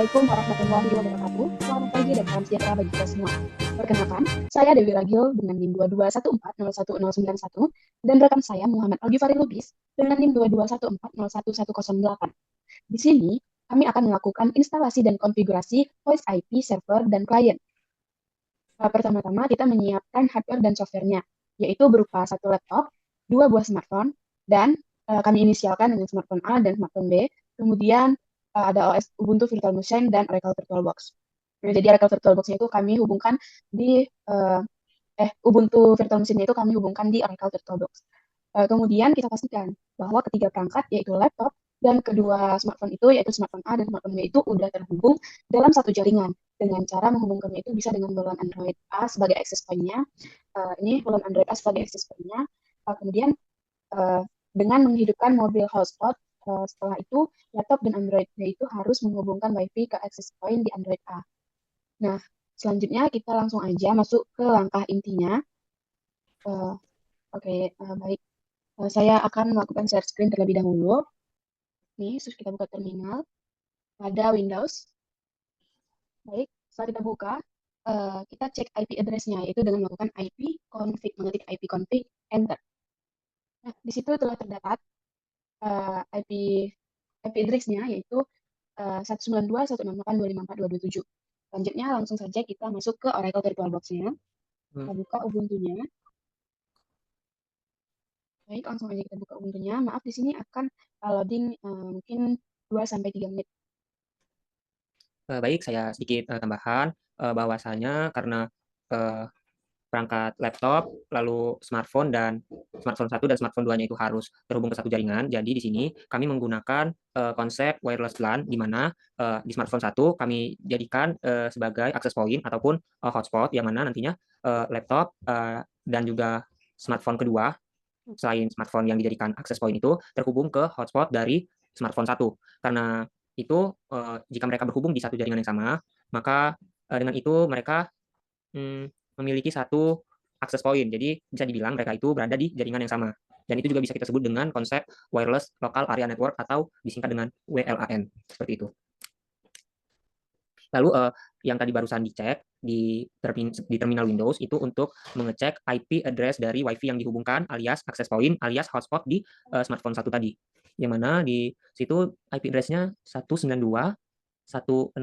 Assalamualaikum warahmatullahi wabarakatuh. Selamat pagi dan salam sejahtera bagi kita semua. Perkenalkan, saya Dewi Ragil dengan NIM 2214011091 dan rekan saya Muhammad Algifari Lubis dengan NIM 2214011108. Di sini, kami akan melakukan instalasi dan konfigurasi voice IP server dan klien. Pertama-tama kita menyiapkan hardware dan softwarenya, yaitu berupa satu laptop, dua buah smartphone, dan kami inisialkan dengan smartphone A dan smartphone B. Kemudian ada OS Ubuntu Virtual Machine dan Oracle VirtualBox. Nah, jadi Oracle VirtualBox itu kami hubungkan di Ubuntu Virtual Machine itu kami hubungkan di Oracle VirtualBox. Kemudian kita pastikan bahwa ketiga perangkat yaitu laptop dan kedua smartphone itu yaitu smartphone A dan smartphone B itu udah terhubung dalam satu jaringan dengan cara menghubungkannya itu bisa dengan bulan Android A sebagai access point-nya. Ini bulan Android A sebagai access point-nya. Kemudian uh, dengan menghidupkan mobil hotspot, setelah itu laptop dan Android-nya itu harus menghubungkan WiFi ke access point di Android A. Nah, selanjutnya kita langsung aja masuk ke langkah intinya. Oke, baik. Saya akan melakukan share screen terlebih dahulu. Nih, terus kita buka terminal. Ada Windows. Baik, setelah kita buka, kita cek IP address-nya, yaitu dengan melakukan IP config, mengetik IP config, enter. Nah, di situ telah terdapat IP address-nya, yaitu 192.168.254.227. Selanjutnya, langsung saja kita masuk ke Oracle VirtualBox-nya. Kita buka Ubuntu-nya. Baik, langsung aja kita buka Ubuntu-nya. Maaf, di sini akan loading mungkin 2-3 menit. Baik, saya sedikit tambahan bahwasanya karena perangkat laptop, lalu smartphone dan smartphone 1 dan smartphone 2-nya itu harus terhubung ke satu jaringan. Jadi di sini kami menggunakan konsep wireless LAN di mana di smartphone 1 kami jadikan sebagai access point ataupun hotspot yang mana nantinya laptop dan juga smartphone kedua selain smartphone yang dijadikan access point itu terhubung ke hotspot dari smartphone 1. Karena itu jika mereka berhubung di satu jaringan yang sama, maka dengan itu mereka memiliki satu akses point. Jadi bisa dibilang mereka itu berada di jaringan yang sama. Dan itu juga bisa kita sebut dengan konsep wireless local area network atau disingkat dengan WLAN. Seperti itu. Lalu yang tadi barusan dicek di terminal Windows itu untuk mengecek IP address dari WiFi yang dihubungkan alias access point alias hotspot di smartphone 1 tadi. Yang mana di situ IP address-nya 192.168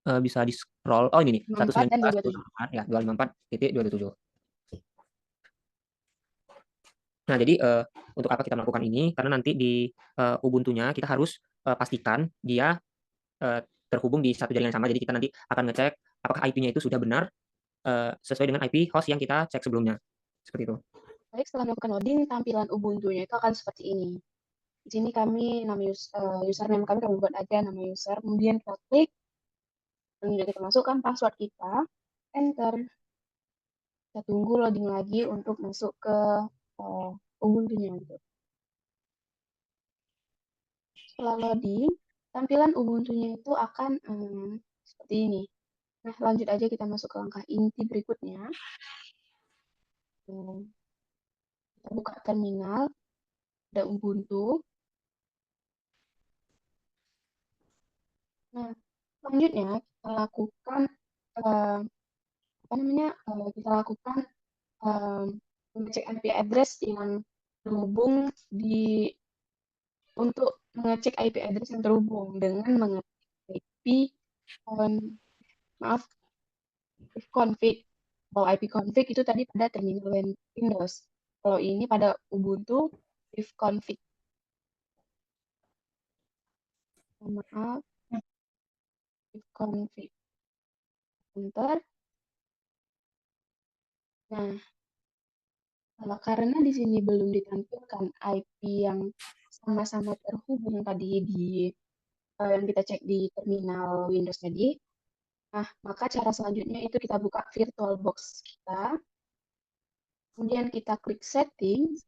bisa di scroll. Oh ini nih, 54 dan 227. 192.168 ya, 254.227. Nah, jadi untuk apa kita melakukan ini? Karena nanti di Ubuntu-nya kita harus pastikan dia terhubung di satu jaringan yang sama. Jadi kita nanti akan ngecek apakah IP-nya itu sudah benar sesuai dengan IP host yang kita cek sebelumnya. Seperti itu. Baik, setelah melakukan loading, tampilan Ubuntu-nya itu akan seperti ini. Di sini kami nama username kami buat aja nama user, kemudian kita klik, kemudian kita masukkan password kita, enter. Kita tunggu loading lagi untuk masuk ke Ubuntu-nya gitu. Setelah loading, tampilan Ubuntu-nya itu akan seperti ini. Nah, lanjut aja kita masuk ke langkah inti berikutnya. Kita buka terminal, ada Ubuntu. Nah, selanjutnya kita lakukan kita lakukan mengecek IP address yang terhubung untuk mengecek IP address yang terhubung dengan mengetik IP maaf ifconfig. Kalau ipconfig itu tadi pada terminal Windows. Kalau ini pada Ubuntu ifconfig. Maaf, ifconfig. Enter. Nah, karena di sini belum ditampilkan IP yang sama-sama terhubung tadi yang kita cek di terminal Windows tadi. Nah, maka cara selanjutnya itu kita buka VirtualBox kita. Kemudian kita klik settings,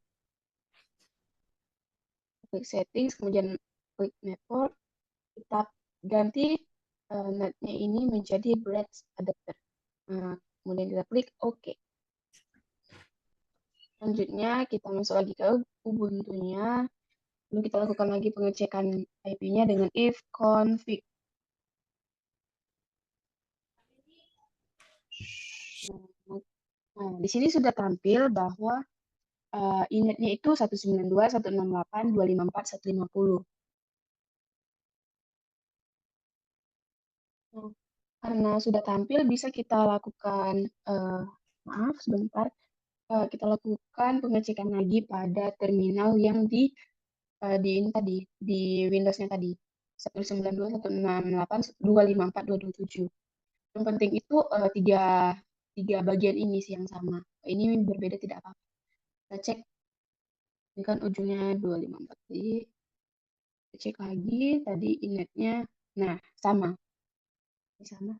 kemudian klik network. Kita ganti netnya ini menjadi bridge adapter. Nah, kemudian kita klik OK. Selanjutnya kita masuk lagi ke Ubuntu-nya. Lalu kita lakukan lagi pengecekan IP-nya dengan if config. Nah, di sini sudah tampil bahwa initnya itu 192.168.254.150. Nah, karena sudah tampil, bisa kita lakukan, maaf sebentar, kita lakukan pengecekan lagi pada terminal yang di ini tadi, di Windows-nya tadi, 192.168.254.227. Yang penting itu tiga bagian ini sih yang sama. Ini berbeda tidak apa-apa. Kita cek, ini kan ujungnya 254. Jadi, kita cek lagi, tadi initnya, nah sama. Ini sama.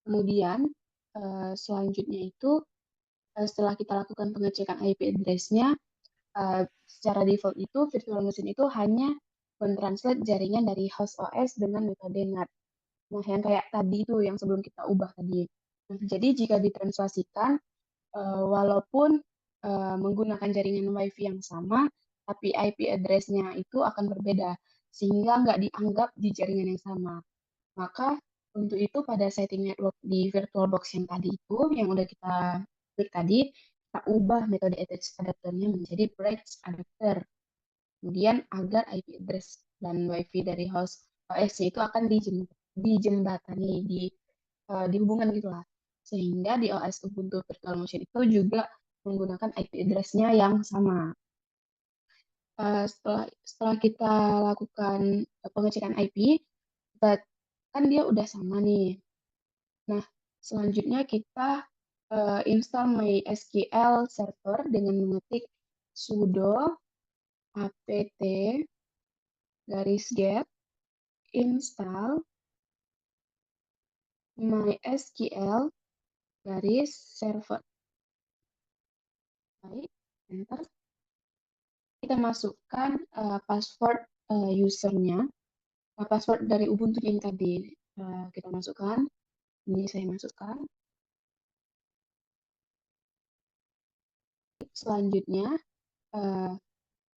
Kemudian, selanjutnya itu, setelah kita lakukan pengecekan IP address-nya, secara default itu virtual machine itu hanya mentranslate jaringan dari host OS dengan metode NAT. Nah, yang kayak tadi itu yang sebelum kita ubah tadi. Nah, jadi jika ditranslasikan, walaupun menggunakan jaringan WiFi yang sama, tapi IP address-nya itu akan berbeda, sehingga nggak dianggap di jaringan yang sama. Maka untuk itu pada setting network di VirtualBox yang tadi itu, yang udah kita klik tadi, kita ubah metode attach adapternya menjadi bridge adapter. Kemudian agar IP address dan WiFi dari host OS itu akan dijembatani, dihubungkan gitu lah. Sehingga di OS Ubuntu Virtual Machine itu juga menggunakan IP address-nya yang sama. Setelah kita lakukan pengecekan IP, kan dia udah sama nih. Nah, selanjutnya kita install MySQL server dengan mengetik sudo apt garis get install MySQL garis server. Baik, enter. Kita masukkan password usernya, password dari Ubuntu yang tadi kita masukkan. Ini saya masukkan. Selanjutnya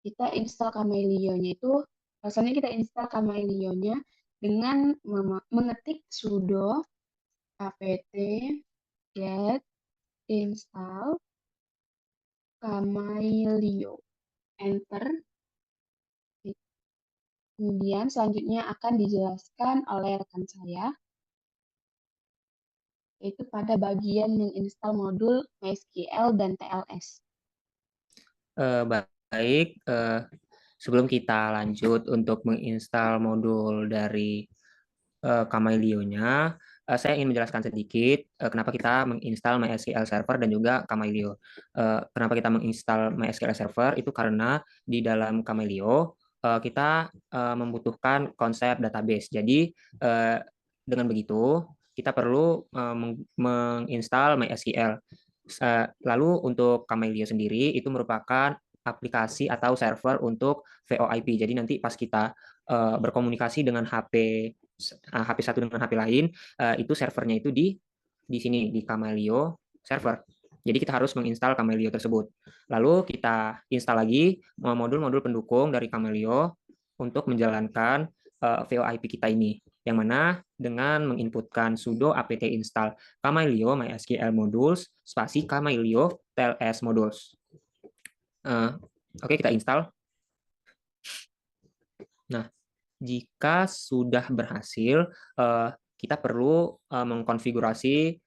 kita install Kamailio-nya itu, asalnya kita install Kamailio-nya dengan mengetik sudo apt get install Kamailio. Enter. Kemudian selanjutnya akan dijelaskan oleh rekan saya, yaitu pada bagian menginstal modul MySQL dan TLS. Baik, sebelum kita lanjut untuk menginstal modul dari Kamailio-nya, saya ingin menjelaskan sedikit kenapa kita menginstal MySQL Server dan juga Kamailio. Kenapa kita menginstal MySQL Server itu karena di dalam Kamailio kita membutuhkan konsep database. Jadi dengan begitu kita perlu menginstal MySQL. Lalu untuk Kamailio sendiri itu merupakan aplikasi atau server untuk VoIP. Jadi nanti pas kita berkomunikasi dengan HP satu dengan HP lain, itu servernya itu di sini di Kamailio server. Jadi kita harus menginstal Kamailio tersebut. Lalu kita install lagi modul-modul pendukung dari Kamailio untuk menjalankan VoIP kita ini. Yang mana dengan menginputkan sudo apt install Kamailio MySQL modules spasi Kamailio TLS modules. Oke, kita install. Nah, jika sudah berhasil, kita perlu mengkonfigurasi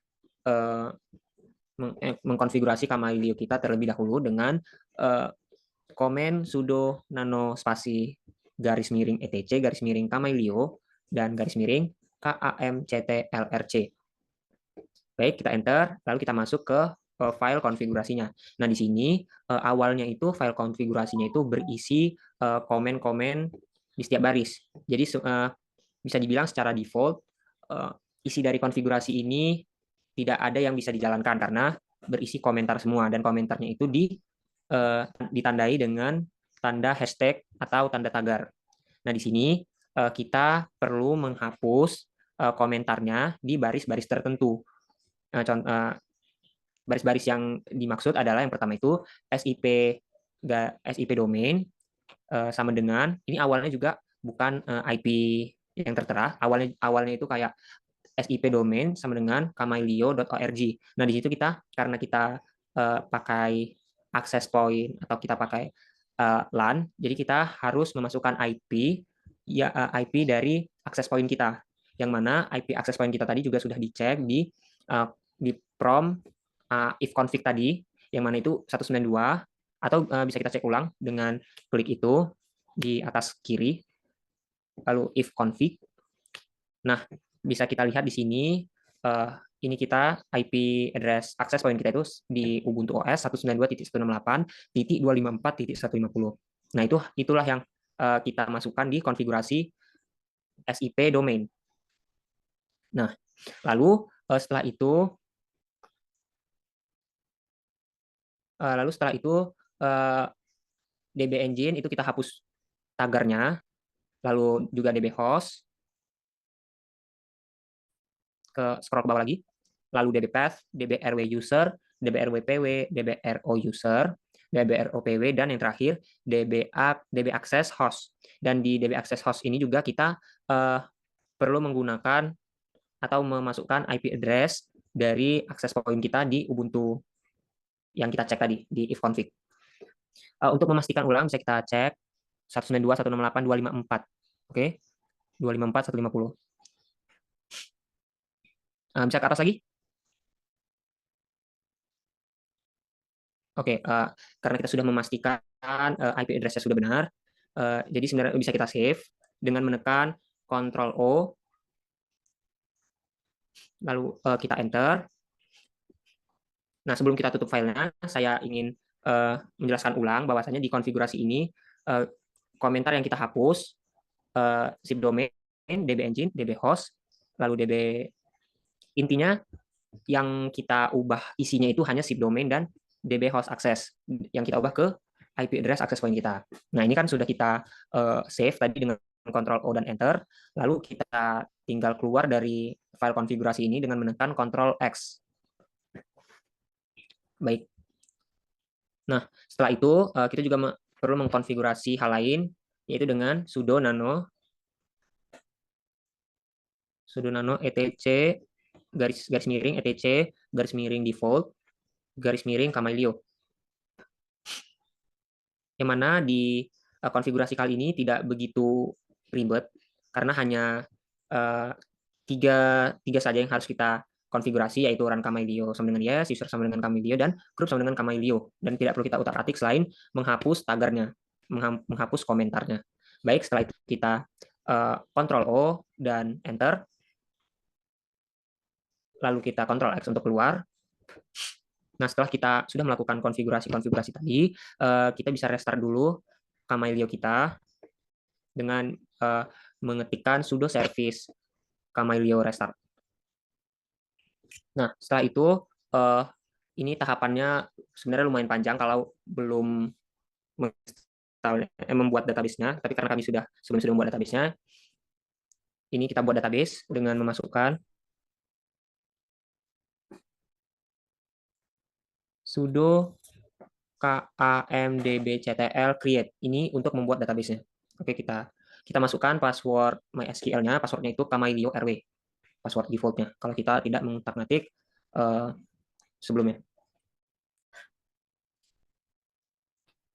Kamailio kita terlebih dahulu dengan komen sudo nano spasi garis miring etc garis miring Kamailio dan garis miring kamctlrc. Baik, kita enter, lalu kita masuk ke file konfigurasinya. Nah, di sini awalnya itu file konfigurasinya itu berisi komen-komen di setiap baris. Jadi bisa dibilang secara default isi dari konfigurasi ini tidak ada yang bisa dijalankan karena berisi komentar semua dan komentarnya itu ditandai dengan tanda hashtag atau tanda tagar. Nah, di sini kita perlu menghapus komentarnya di baris-baris tertentu. Baris-baris yang dimaksud adalah yang pertama itu SIP SIP domain sama dengan ini awalnya juga bukan IP yang tertera. Awalnya itu kayak SIP domain sama dengan kamailio.org. Nah, di situ karena kita pakai access point atau kita pakai LAN, jadi kita harus memasukkan IP IP dari access point kita. Yang mana IP access point kita tadi juga sudah dicek di prompt ifconfig tadi, yang mana itu 192, atau bisa kita cek ulang dengan klik itu di atas kiri, lalu ifconfig. Nah, bisa kita lihat di sini, ini kita IP address access point kita itu di Ubuntu OS 192.168.254.150. Nah, itulah yang kita masukkan di konfigurasi SIP domain. Nah, lalu setelah itu DB engine itu kita hapus tagarnya, lalu juga DB host, scroll ke bawah lagi, lalu DB path, DB rw user, DB rwpw, DB ro user, DB ropw, dan yang terakhir DB access host. Dan di DB access host ini juga kita perlu menggunakan atau memasukkan IP address dari access point kita di Ubuntu yang kita cek tadi di ifconfig. Untuk memastikan ulang bisa kita cek 192.168.254. Oke. 254.150. Bisa ke atas lagi? Oke, karena kita sudah memastikan IP address-nya sudah benar, jadi sebenarnya bisa kita save dengan menekan Ctrl O, lalu kita enter. Nah, sebelum kita tutup filenya, saya ingin menjelaskan ulang bahwasanya di konfigurasi ini komentar yang kita hapus, zip domain, DB engine, DB host, lalu DB, intinya yang kita ubah isinya itu hanya zip domain dan DB host access yang kita ubah ke IP address access point kita. Nah, ini kan sudah kita save tadi dengan Ctrl O dan Enter, lalu kita tinggal keluar dari file konfigurasi ini dengan menekan Ctrl X. Baik. Nah, setelah itu kita juga perlu mengkonfigurasi hal lain, yaitu dengan sudo nano etc garis miring etc garis miring default garis miring kamailio. Yang mana di konfigurasi kali ini tidak begitu ribet karena hanya tiga saja yang harus kita konfigurasi, yaitu run kamailio sama dengan yes, user sama dengan kamailio, dan group sama dengan kamailio. Dan tidak perlu kita utak-atik selain menghapus tagarnya, menghapus komentarnya. Baik, setelah itu kita Ctrl O dan Enter. Lalu kita Ctrl X untuk keluar. Nah, setelah kita sudah melakukan konfigurasi tadi, kita bisa restart dulu kamailio kita dengan mengetikkan sudo service kamailio restart. Nah, setelah itu ini tahapannya sebenarnya lumayan panjang kalau belum membuat database-nya, tapi karena kami sudah membuat database-nya, ini kita buat database dengan memasukkan sudo kamdbctl create. Ini untuk membuat database-nya. Oke, kita masukkan password MySQL-nya, passwordnya itu kamailio rw, password default-nya, kalau kita tidak mengutak-ngatik sebelumnya.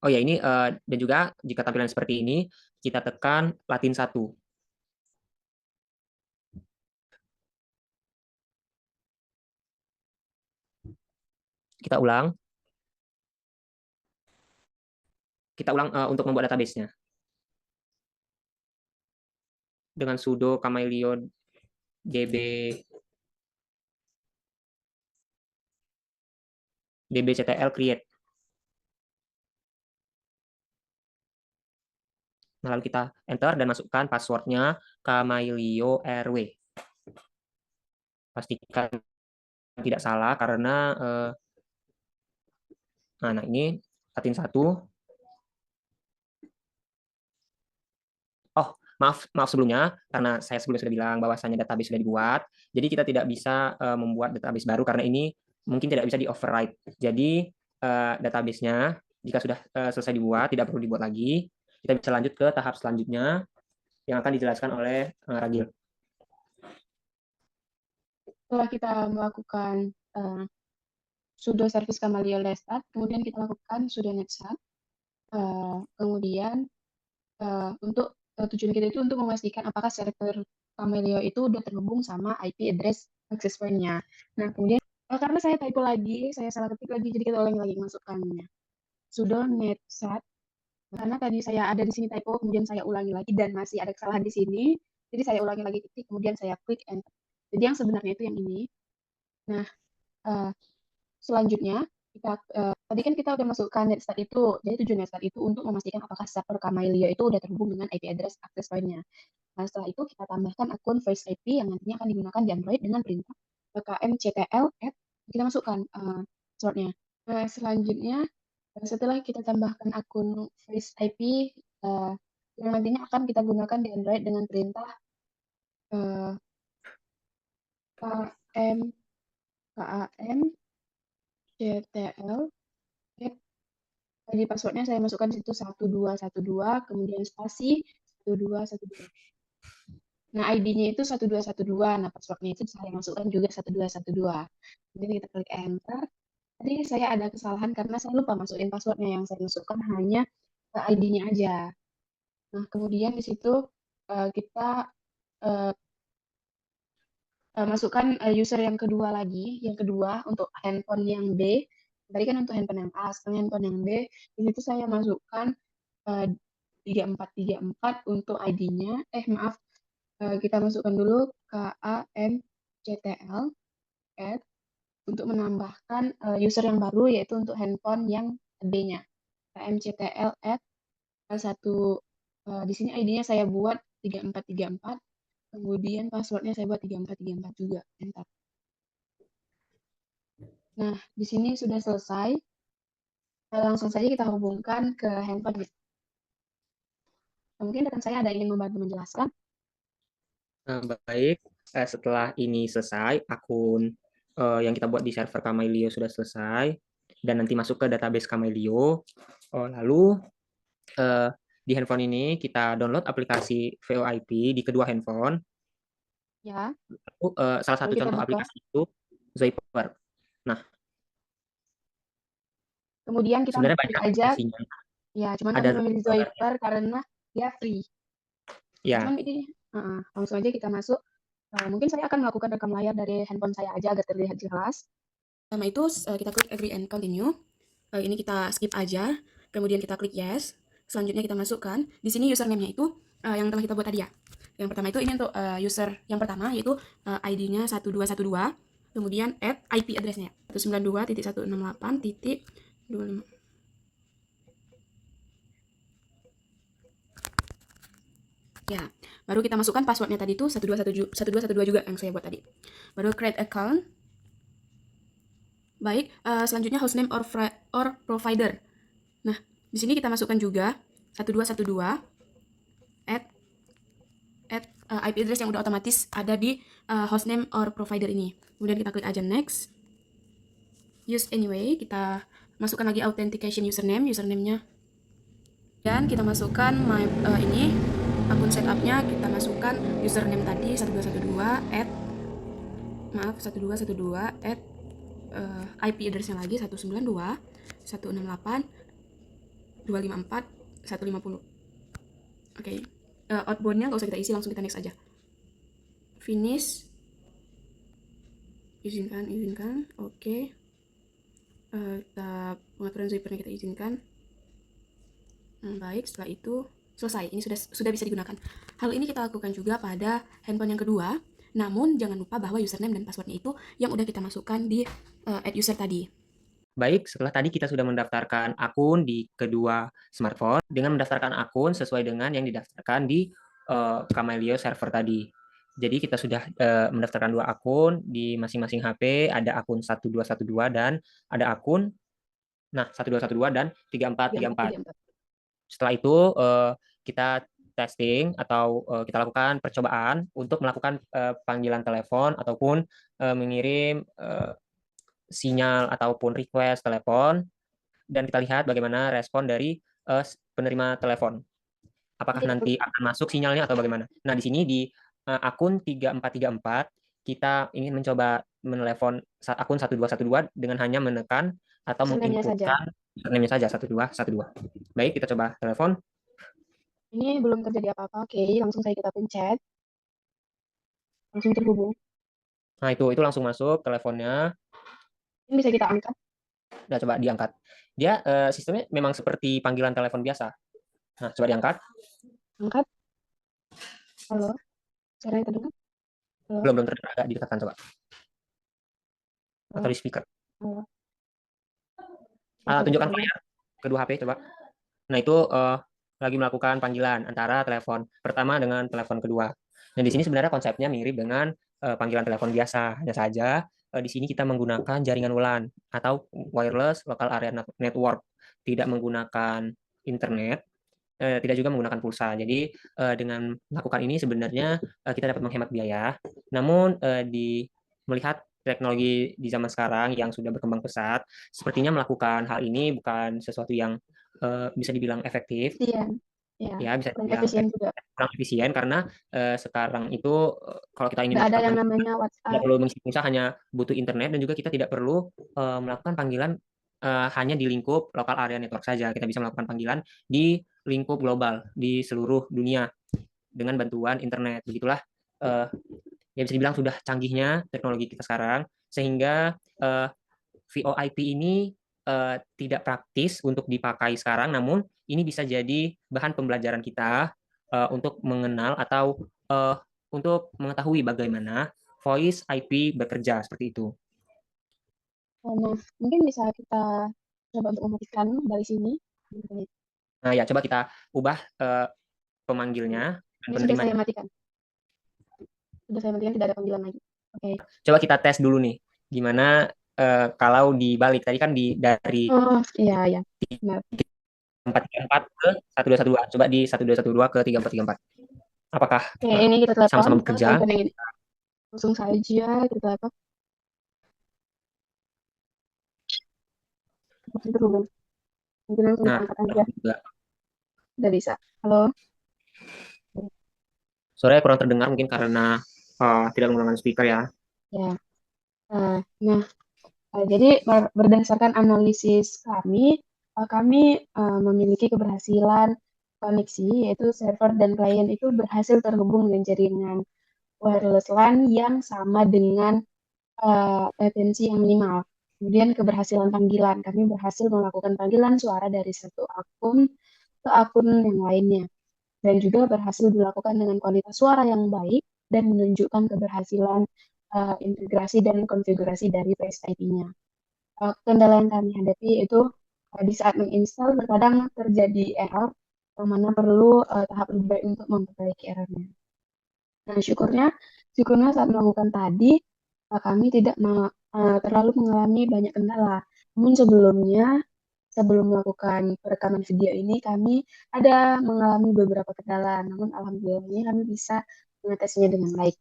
Oh ya, ini dan juga jika tampilan seperti ini, kita tekan Latin 1. Kita ulang. Untuk membuat database-nya. Dengan sudo kamailio dbctl create. Nah, lalu kita enter dan masukkan passwordnya kamailio rw. Pastikan tidak salah karena nah ini Latin 1. Oh, maaf sebelumnya, karena saya sebelumnya sudah bilang bahwasanya database sudah dibuat, jadi kita tidak bisa membuat database baru karena ini mungkin tidak bisa di override. Jadi database-nya Jika sudah selesai dibuat, tidak perlu dibuat lagi. Kita bisa lanjut ke tahap selanjutnya yang akan dijelaskan oleh Ragil. Setelah kita melakukan sudo service Camellia restart, kemudian kita lakukan sudo netsat. Kemudian untuk tujuan kita itu untuk memastikan apakah server Camellia itu udah terhubung sama IP address access point-nya. Nah, kemudian karena saya typo lagi, saya salah ketik lagi, jadi kita ulangi lagi masukkannya. Sudo netsat, karena tadi saya ada di sini typo, kemudian saya ulangi lagi dan masih ada kesalahan di sini, jadi saya ulangi lagi ketik, kemudian saya klik enter. Jadi yang sebenarnya itu yang ini. Nah, selanjutnya tadi kan kita udah masukkan netstat itu, jadi tujuan netstat itu untuk memastikan apakah server Camellia itu udah terhubung dengan IP address access point-nya. Nah, setelah itu kita tambahkan akun first IP yang nantinya akan digunakan di Android dengan perintah pkmctl add, kita masukkan password-nya. Nah, selanjutnya setelah kita tambahkan akun first IP yang nantinya akan kita gunakan di Android dengan perintah pkmctl add. Tadi passwordnya saya masukkan situ 1212, kemudian spasi 1212. Nah, ID-nya itu 1212. Nah, passwordnya itu saya masukkan juga 1212. Kemudian kita klik enter. Tadi saya ada kesalahan karena saya lupa masukin passwordnya. Yang saya masukkan hanya ID-nya aja. Nah, kemudian di situ kita masukkan user yang kedua lagi. Yang kedua untuk handphone yang B. Tadi kan untuk handphone yang A. Sekarang handphone yang B. Di situ saya masukkan 3434 untuk ID-nya. Maaf. Kita masukkan dulu KAMCTL add untuk menambahkan user yang baru, yaitu untuk handphone yang B-nya. KAMCTL add satu, di sini ID-nya saya buat 3434, kemudian passwordnya saya buat 3434 juga. Enter. Nah, di sini sudah selesai. Langsung saja kita hubungkan ke handphone. Mungkin rekan saya ada ingin membantu menjelaskan. Baik, setelah ini selesai, akun yang kita buat di server Camellia sudah selesai, dan nanti masuk ke database Camellia. Lalu di handphone ini kita download aplikasi VoIP di kedua handphone. Ya. Lalu, salah satu contoh aplikasi itu Zyper. Nah, kemudian kita sebenarnya klik banyak aja. aplikasinya. Ya, cuman Ada kami memilih Zyper karena dia free. Ya. Cuman ini langsung aja kita masuk. Mungkin saya akan melakukan rekam layar dari handphone saya aja agar terlihat jelas. Pertama itu kita klik agree and continue. Ini kita skip aja. Kemudian kita klik yes. Selanjutnya kita masukkan. Di sini username-nya itu yang telah kita buat tadi ya. Yang pertama itu ini untuk user yang pertama yaitu ID-nya 1212. Kemudian add IP address-nya 192.168.25. Ya, baru kita masukkan passwordnya tadi itu 1212 juga yang saya buat tadi. Baru create account. Baik, selanjutnya hostname or provider. Nah, di sini kita masukkan juga 1212 add IP address yang udah otomatis ada di hostname or provider ini. Kemudian kita klik aja next. Use anyway, kita masukkan lagi authentication username-nya. Dan kita masukkan ini akun setupnya, kita masukkan username tadi 1212 add 1212 add IP addressnya lagi 192.168.254.150. Oke. Outboundnya nggak usah kita isi, langsung kita next aja. Finish. Izinkan. Oke. Kita pengaturan Zypernya kita izinkan. Baik, setelah itu selesai. Ini sudah bisa digunakan. Hal ini kita lakukan juga pada handphone yang kedua. Namun jangan lupa bahwa username dan passwordnya itu yang udah kita masukkan di add user tadi. Baik, setelah tadi kita sudah mendaftarkan akun di kedua smartphone dengan mendaftarkan akun sesuai dengan yang didaftarkan di Camellia server tadi. Jadi kita sudah mendaftarkan dua akun di masing-masing HP, ada akun 1212 dan ada akun 1212 dan 3434. Setelah itu kita testing atau kita lakukan percobaan untuk melakukan panggilan telepon ataupun mengirim sinyal ataupun request telepon dan kita lihat bagaimana respon dari penerima telepon. Apakah nanti akan masuk sinyalnya atau bagaimana. Nah, di sini di akun 3434 kita ingin mencoba menelepon akun 1212 dengan hanya menekan atau Username-nya saja. menginputkan username-nya saja 1212. Baik, kita coba telepon. Ini belum terjadi apa-apa. Oke, langsung saja kita pencet. Langsung terhubung. Nah, itu langsung masuk teleponnya. Ini bisa kita angkat. Udah, coba diangkat. Dia sistemnya memang seperti panggilan telepon biasa. Nah, coba diangkat. Angkat. Halo. Suaranya terdengar? Halo. Belum terdengar, agak didekatkan coba. Halo. Atau di speaker. Halo. Tunjukkan layar kedua HP coba. Nah, itu lagi melakukan panggilan antara telepon pertama dengan telepon kedua. Dan di sini sebenarnya konsepnya mirip dengan panggilan telepon biasa. Hanya saja di sini kita menggunakan jaringan WLAN atau wireless local area network, tidak menggunakan internet, tidak juga menggunakan pulsa. Jadi dengan melakukan ini sebenarnya kita dapat menghemat biaya. Namun melihat teknologi di zaman sekarang yang sudah berkembang pesat, sepertinya melakukan hal ini bukan sesuatu yang bisa dibilang efektif. Efisien. Ya, bisa kurang dibilang efisien juga. kurang efisien karena sekarang itu kalau kita ingin Nggak ada melakukan yang panggilan, namanya tidak WhatsApp. perlu mengisi pulsa, hanya butuh internet, dan juga kita tidak perlu melakukan panggilan hanya di lingkup lokal area network saja. Kita bisa melakukan panggilan di lingkup global di seluruh dunia dengan bantuan internet. Begitulah ya bisa dibilang sudah canggihnya teknologi kita sekarang, sehingga VoIP ini tidak praktis untuk dipakai sekarang, namun ini bisa jadi bahan pembelajaran kita untuk mengenal atau untuk mengetahui bagaimana voice IP bekerja seperti itu. Nah, mungkin bisa kita coba untuk mematikan dari sini. Nah, ya coba kita ubah pemanggilnya dan Ini sudah saya penerimanya. matikan. Sudah saya matikan, tidak ada panggilan lagi. Oke. Coba kita tes dulu nih, gimana kalau dibalik tadi kan dari Oh, iya, iya. Benar. 434 ke 1212. Coba di 1212 ke 3434. Apakah Oke, ini kita telepon sama-sama ke bekerja? telepon yang ini. Langsung saja kita telepon. Masih terhubung. Mungkin langsung Nah, angkat aja. juga. Udah bisa. Halo. Suaranya kurang terdengar mungkin karena tidak menggunakan speaker ya. Ya. Nah, jadi berdasarkan analisis kami, kami memiliki keberhasilan koneksi, yaitu server dan klien itu berhasil terhubung dengan jaringan wireless LAN yang sama dengan latensi yang minimal. Kemudian keberhasilan panggilan, kami berhasil melakukan panggilan suara dari satu akun ke akun yang lainnya. Dan juga berhasil dilakukan dengan kualitas suara yang baik dan menunjukkan keberhasilan integrasi dan konfigurasi dari voice IP-nya. Kendala yang kami hadapi itu di saat menginstal terkadang terjadi error, yang mana perlu tahap lebih baik untuk memperbaiki errornya. Nah, syukurnya saat melakukan tadi, kami tidak terlalu mengalami banyak kendala. Namun sebelum melakukan perekaman video ini, kami ada mengalami beberapa kendala. Namun alhamdulillahnya kami bisa mengatasinya dengan baik.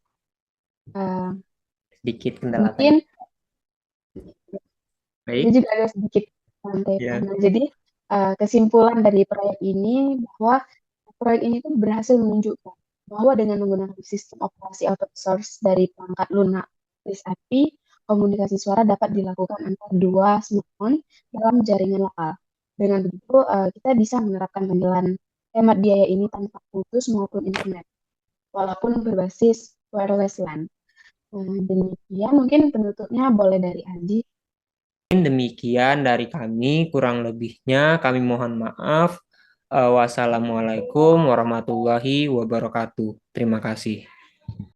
Sedikit kendala Mungkin baik. ini juga ada sedikit lantai. Ya. Nah, jadi kesimpulan dari proyek ini bahwa proyek ini tuh berhasil menunjukkan bahwa dengan menggunakan sistem operasi outsource dari perangkat lunak voice IP, komunikasi suara dapat dilakukan antar dua smartphone dalam jaringan lokal. Dengan begitu, kita bisa menerapkan panggilan hemat biaya ini tanpa putus maupun internet, walaupun berbasis wireless LAN. Demikian mungkin penutupnya boleh dari Andi. Demikian dari kami, kurang lebihnya kami mohon maaf. Wassalamualaikum warahmatullahi wabarakatuh. Terima kasih.